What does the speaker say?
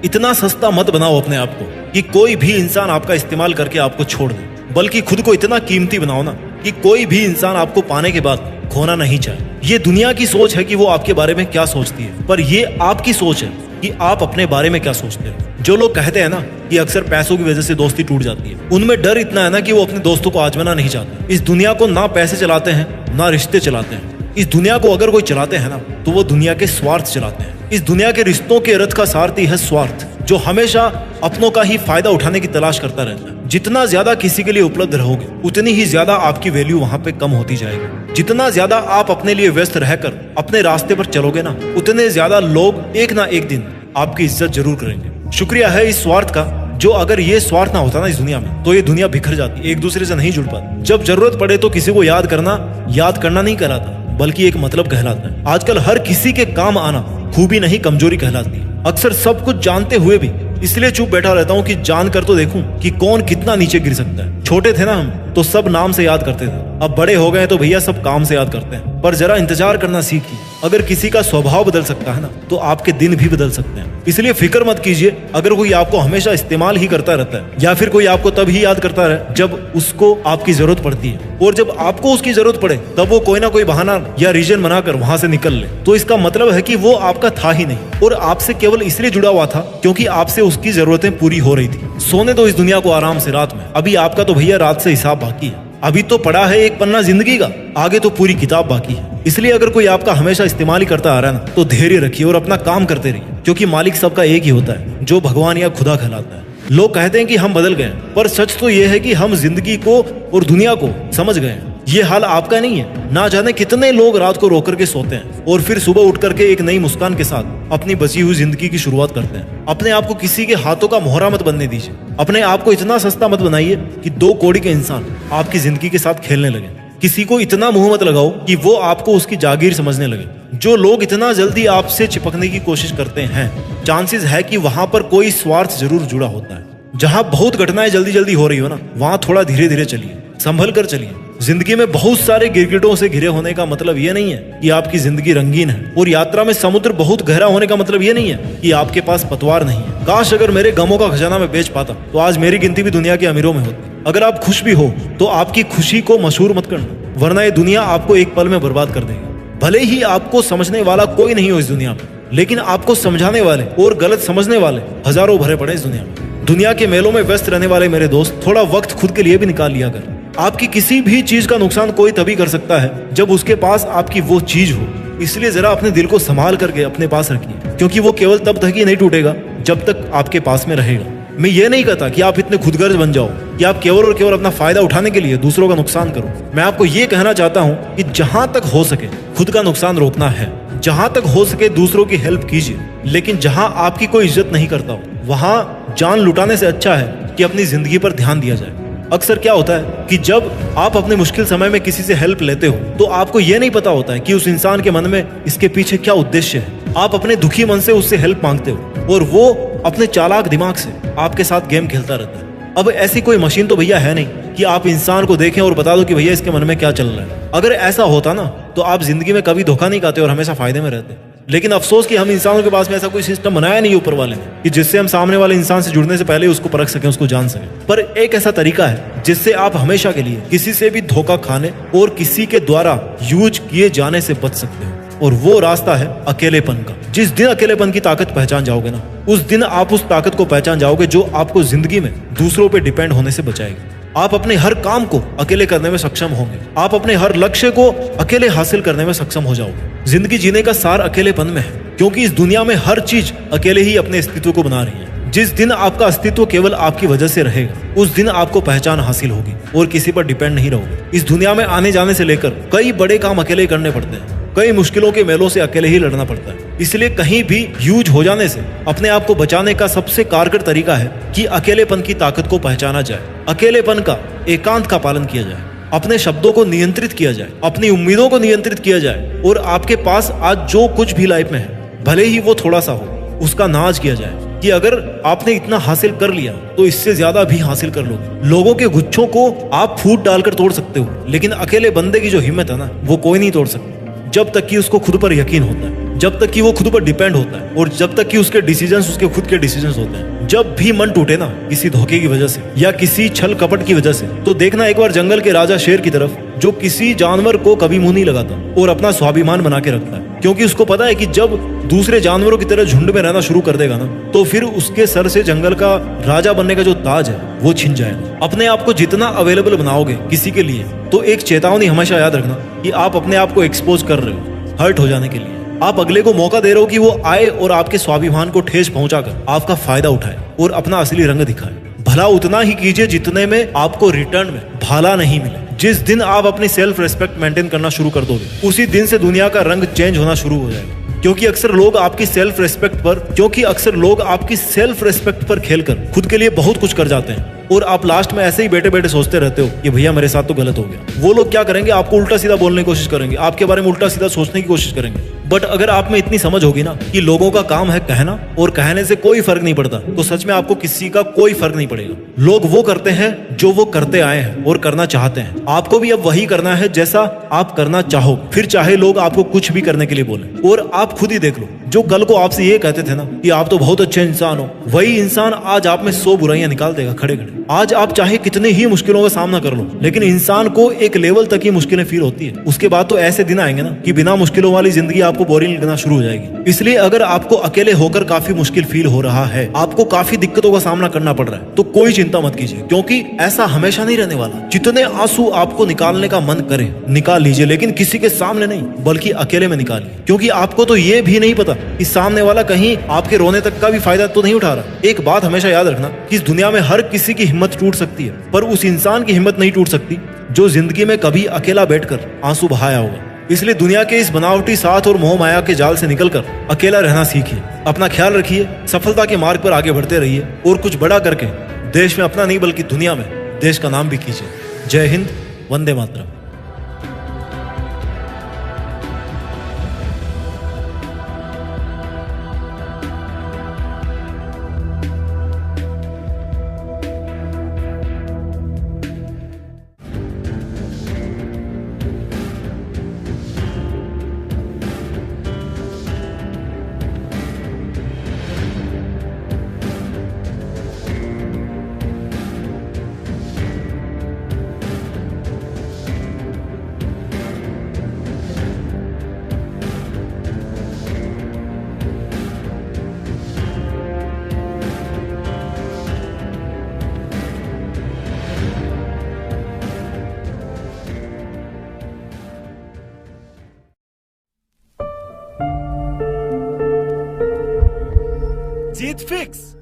इतना सस्ता मत बनाओ अपने आप को कि कोई भी इंसान आपका इस्तेमाल करके आपको छोड़ दे, बल्कि खुद को इतना कीमती बनाओ ना कि कोई भी इंसान आपको पाने के बाद खोना नहीं चाहे। ये दुनिया की सोच है कि वो आपके बारे में क्या सोचती है, पर ये आपकी सोच है कि आप अपने बारे में क्या सोचते हैं। जो लोग कहते हैं ना कि अक्सर पैसों की वजह से दोस्ती टूट जाती है, उनमें डर इतना है ना कि वो अपने दोस्तों को आजमाना नहीं चाहते। इस दुनिया को ना पैसे चलाते हैं ना रिश्ते चलाते हैं। इस दुनिया को अगर कोई चलाते हैं ना तो वो दुनिया के स्वार्थ चलाते हैं। इस दुनिया के रिश्तों के रथ का सारथी है स्वार्थ, जो हमेशा अपनों का ही फायदा उठाने की तलाश करता रहता है। जितना ज्यादा किसी के लिए उपलब्ध रहोगे उतनी ही ज्यादा आपकी वैल्यू वहां पे कम होती जाएगी। जितना ज्यादा आप अपने लिए व्यस्त रहकर अपने रास्ते पर चलोगे ना, उतने ज्यादा लोग एक ना एक दिन आपकी इज्जत जरूर करेंगे। शुक्रिया है इस स्वार्थ का, जो अगर ये स्वार्थ ना होता ना इस दुनिया में तो ये दुनिया बिखर जाती, एक दूसरे से नहीं जुड़ पाती। जब जरूरत पड़े तो किसी को याद करना नहीं कहलाता, बल्कि एक मतलब कहलाता है। आजकल हर किसी के काम आना खूबी नहीं कमजोरी कहलाती है। अक्सर सब कुछ जानते हुए भी इसलिए चुप बैठा रहता हूँ कि जान कर तो देखूं कि कौन कितना नीचे गिर सकता है। छोटे थे ना हम तो सब नाम से याद करते थे, अब बड़े हो गए तो भैया सब काम से याद करते हैं। पर जरा इंतजार करना सीखिए। अगर किसी का स्वभाव बदल सकता है ना तो आपके दिन भी बदल सकते हैं। इसलिए फिक्र मत कीजिए अगर कोई आपको हमेशा इस्तेमाल ही करता रहता है, या फिर कोई आपको तब ही याद करता रहे जब उसको आपकी जरूरत पड़ती है, और जब आपको उसकी जरूरत पड़े तब वो कोई ना कोई बहाना या रीजन बनाकर वहां से निकल ले, तो इसका मतलब है कि वो आपका था ही नहीं और आपसे केवल इसलिए जुड़ा हुआ था क्योंकि आपसे उसकी जरूरतें पूरी हो रही थी। सोने दो इस दुनिया को आराम से रात में। अभी आपका तो भैया रात से हिसाब बाकी है। अभी तो पड़ा है एक पन्ना जिंदगी का, आगे तो पूरी किताब बाकी है। इसलिए अगर कोई आपका हमेशा इस्तेमाल ही करता आ रहा है ना तो धैर्य रखिए और अपना काम करते रहिए, क्योंकि मालिक सबका एक ही होता है, जो भगवान या खुदा कहलाता है। लोग कहते हैं कि हम बदल गए, पर सच तो यह है कि हम जिंदगी को और दुनिया को समझ गए हैं। ये हाल आपका नहीं है। ना जाने कितने लोग रात को रो करके सोते हैं और फिर सुबह उठ करके एक नई मुस्कान के साथ अपनी बची हुई जिंदगी की शुरुआत करते हैं। अपने आप को किसी के हाथों का मोहरा मत बनने दीजिए। अपने आप को इतना सस्ता मत बनाइए कि 2 कौड़ी के इंसान आपकी जिंदगी के साथ खेलने लगे। किसी को इतना मुंह मत लगाओ कि वो आपको उसकी जागीर समझने लगे। जो लोग इतना जल्दी आपसे चिपकने की कोशिश करते हैं, चांसेस है कि वहां पर कोई स्वार्थ जरूर जुड़ा होता है। जहां बहुत घटनाएं जल्दी जल्दी हो रही हो ना, वहां थोड़ा धीरे धीरे चलिए, संभल कर चलिए। जिंदगी में बहुत सारे गिरगिटों से घिरे होने का मतलब ये नहीं है कि आपकी जिंदगी रंगीन है, और यात्रा में समुद्र बहुत गहरा होने का मतलब ये नहीं है कि आपके पास पतवार नहीं है। काश अगर मेरे गमों का खजाना मैं बेच पाता तो आज मेरी गिनती भी दुनिया के अमीरों में होती। अगर आप खुश भी हो तो आपकी खुशी को मशहूर मत करना, वरना ये दुनिया आपको एक पल में बर्बाद कर देगी। भले ही आपको समझने वाला कोई नहीं हो इस दुनिया में, लेकिन आपको समझाने वाले और गलत समझने वाले हजारों भरे पड़े इस दुनिया में। दुनिया के मेलों में व्यस्त रहने वाले मेरे दोस्त, थोड़ा वक्त खुद के लिए भी निकाल लिया कर। आपकी किसी भी चीज का नुकसान कोई तभी कर सकता है जब उसके पास आपकी वो चीज हो। इसलिए जरा अपने दिल को संभाल करके अपने पास रखिए, क्योंकि वो केवल तब तक ही नहीं टूटेगा जब तक आपके पास में रहेगा। मैं ये नहीं कहता कि आप इतने खुदगर्ज बन जाओ कि आप केवल और केवल अपना फायदा उठाने के लिए दूसरों का नुकसान करो। मैं आपको ये कहना चाहता हूँ कि जहां तक हो सके खुद का नुकसान रोकना है, जहां तक हो सके दूसरों की हेल्प कीजिए, लेकिन जहां आपकी कोई इज्जत नहीं करता हो वहां जान लुटाने से अच्छा है कि अपनी जिंदगी पर ध्यान दिया जाए। अक्सर क्या होता है कि जब आप अपने मुश्किल समय में किसी से हेल्प लेते हो तो आपको यह नहीं पता होता है कि उस इंसान के मन में इसके पीछे क्या उद्देश्य है। आप अपने दुखी मन से उससे हेल्प मांगते हो और वो अपने चालाक दिमाग से आपके साथ गेम खेलता रहता है। अब ऐसी कोई मशीन तो भैया है नहीं कि आप इंसान को देखें और बता दो कि भैया इसके मन में क्या चल रहा है। अगर ऐसा होता ना तो आप जिंदगी में कभी धोखा नहीं खाते और हमेशा फायदे में रहते। लेकिन अफसोस कि हम इंसानों के पास में ऐसा कोई सिस्टम बनाया नहीं ऊपर वाले ने कि जिससे हम सामने वाले इंसान से जुड़ने से पहले उसको परख सकें, उसको जान सकें। पर एक ऐसा तरीका है जिससे आप हमेशा के लिए किसी से भी धोखा खाने और किसी के द्वारा यूज किए जाने से बच सकते हो, और वो रास्ता है अकेलेपन का। जिस दिन अकेलेपन की ताकत पहचान जाओगे ना, उस दिन आप उस ताकत को पहचान जाओगे जो आपको जिंदगी में दूसरों पे डिपेंड होने से बचाएगी। आप अपने हर काम को अकेले करने में सक्षम होंगे। आप अपने हर लक्ष्य को अकेले हासिल करने में सक्षम हो जाओगे। जिंदगी जीने का सार अकेलेपन में है, क्योंकि इस दुनिया में हर चीज अकेले ही अपने अस्तित्व को बना रही है। जिस दिन आपका अस्तित्व केवल आपकी वजह से रहेगा, उस दिन आपको पहचान हासिल होगी और किसी पर डिपेंड नहीं रहोगे। इस दुनिया में आने जाने से लेकर कई बड़े काम अकेले करने पड़ते हैं। कई मुश्किलों के मेलों से अकेले ही लड़ना पड़ता है। इसलिए कहीं भी यूज हो जाने से अपने आप को बचाने का सबसे कारगर तरीका है कि अकेलेपन की ताकत को पहचाना जाए, अकेलेपन का एकांत का पालन किया जाए, अपने शब्दों को नियंत्रित किया जाए, अपनी उम्मीदों को नियंत्रित किया जाए, और आपके पास आज जो कुछ भी लाइफ में है, भले ही वो थोड़ा सा हो, उसका नाज किया जाए कि अगर आपने इतना हासिल कर लिया तो इससे ज्यादा भी हासिल कर लोगे। लोगों के गुच्छों को आप फूट डालकर तोड़ सकते हो, लेकिन अकेले बंदे की जो हिम्मत है ना, वो कोई नहीं तोड़ सकता जब तक कि उसको खुद पर यकीन होता है। जब तक कि वो खुद पर डिपेंड होता है और जब तक कि उसके डिसीजंस उसके खुद के डिसीजंस होते हैं। जब भी मन टूटे ना किसी धोखे की वजह से या किसी छल कपट की वजह से, तो देखना एक बार जंगल के राजा शेर की तरफ, जो किसी जानवर को कभी मुंह नहीं लगाता और अपना स्वाभिमान बना के रखता है, क्योंकि उसको पता है कि जब दूसरे जानवरों की तरह झुंड में रहना शुरू कर देगा ना, तो फिर उसके सर से जंगल का राजा बनने का जो ताज है वो छिन जाएगा। अपने आप को जितना अवेलेबल बनाओगे किसी के लिए, तो एक चेतावनी हमेशा याद रखना कि आप अपने आप को एक्सपोज कर रहे हो हर्ट हो जाने के लिए। आप अगले को मौका दे रहे हो कि वो आए और आपके स्वाभिमान को ठेस पहुंचाकर आपका फायदा उठाए और अपना असली रंग दिखाए। भला उतना ही कीजिए जितने में आपको रिटर्न में भला नहीं मिले। जिस दिन आप अपनी सेल्फ रेस्पेक्ट मेंटेन करना शुरू कर दोगे, उसी दिन से दुनिया का रंग चेंज होना शुरू हो जाएगा। क्योंकि अक्सर लोग आपकी सेल्फ रेस्पेक्ट पर खेलकर खुद के लिए बहुत कुछ कर जाते हैं और आप लास्ट में ऐसे ही बैठे बैठे सोचते रहते हो कि भैया मेरे साथ तो गलत हो गया। वो लोग क्या करेंगे, आपको उल्टा सीधा बोलने की कोशिश करेंगे, आपके बारे में उल्टा सीधा सोचने की कोशिश करेंगे। बट अगर आप में इतनी समझ होगी ना कि लोगों का काम है कहना और कहने से कोई फर्क नहीं पड़ता, तो सच में आपको किसी का कोई फर्क नहीं पड़ेगा। लोग वो करते हैं जो वो करते आए हैं और करना चाहते हैं। आपको भी अब वही करना है जैसा आप करना चाहो, फिर चाहे लोग आपको कुछ भी करने के लिए बोले। और आप खुद ही देख लो, जो कल को आपसे ये कहते थे ना कि आप तो बहुत अच्छे इंसान हो, वही इंसान आज आप में 100 बुराइयां निकाल देगा खड़े खड़े। आज आप चाहे कितने ही मुश्किलों का सामना कर लो, लेकिन इंसान को एक लेवल तक ही मुश्किलें फील होती है। उसके बाद तो ऐसे दिन आएंगे ना कि बिना मुश्किलों वाली जिंदगी आपको बोरिंग लगना शुरू हो जाएगी। इसलिए अगर आपको अकेले होकर काफी मुश्किल फील हो रहा है, आपको काफी दिक्कतों का सामना करना पड़ रहा है, तो कोई चिंता मत कीजिए, क्योंकि ऐसा हमेशा नहीं रहने वाला। जितने आंसू आपको निकालने का मन करे निकाल लीजिए, लेकिन किसी के सामने नहीं, बल्कि अकेले में निकालिए। क्योंकि आपको तो ये भी नहीं पता कि सामने वाला कहीं आपके रोने तक का भी फायदा तो नहीं उठा रहा। एक बात हमेशा याद रखना कि इस दुनिया में हर किसी की हिम्मत टूट सकती है, पर उस इंसान की हिम्मत नहीं टूट सकती जो जिंदगी में कभी अकेला बैठकर आंसू बहाया होगा। इसलिए दुनिया के इस बनावटी साथ और मोह माया के जाल से निकलकर अकेला रहना सीखिए। अपना ख्याल रखिए, सफलता के मार्ग पर आगे बढ़ते रहिए और कुछ बड़ा करके देश में अपना नहीं बल्कि दुनिया में देश का नाम भी कीजिए। जय हिंद, वंदे मातरम। जीत फिक्स।